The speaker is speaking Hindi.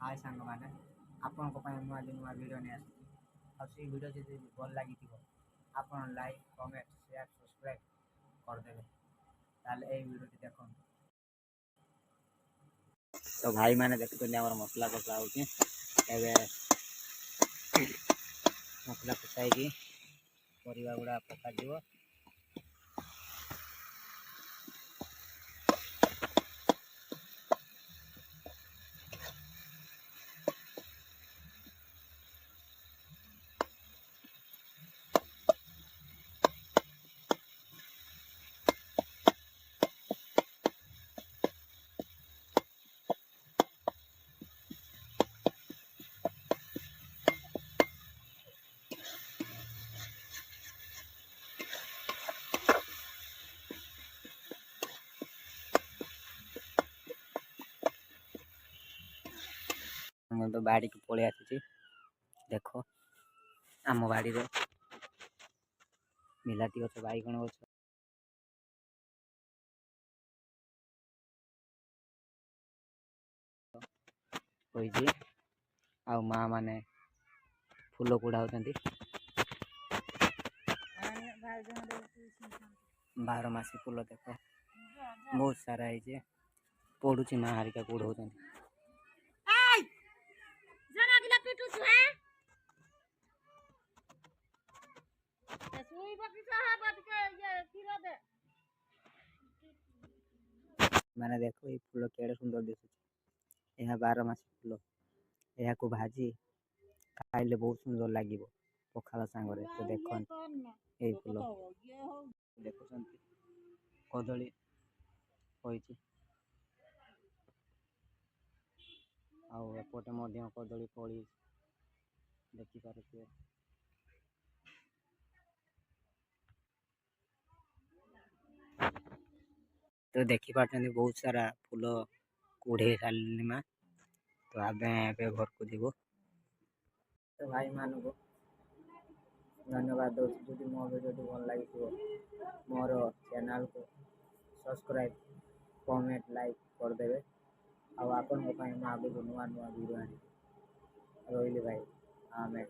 हाय सांग मैंने आपण नुआ नुआ वीडियो नहीं आस वीडियो जब भल लगी आप लाइक कमेंट शेयर सब्सक्राइब करदे ताले वीडियो देख तो भाई मैंने देखते मसला कषा हो मसला कषाई परिवा गुड़ा पक तो बाड़ी को पलि आसी देख आम बाड़ी रे मिलाती गछ बैगण गछ आ माँ माने फूल कुड़ा 12 मासी फूल देख बहुत सारा है पड़ुची माँ हारिका कुड़ मैंने देखो ये फूल केड़े सुंदर दिशुची यह 12 मासी फूल यह को भाजी खाइले बहुत सुंदर लगे पखाल सांगरे तो देख ये फूल देख कदली आपटे कदली फली देखिपे तो देखिपार बहुत सारा फूल कुड़े सारे माँ तो आम घर को जीव तो भाई मान को धन्यवाद दूसरी जो मो वीडियो भल लगी मोर चैनल को सब्सक्राइब कमेंट लाइक करदे आगे नुआ नुआ वीडियो रही भाई आमें।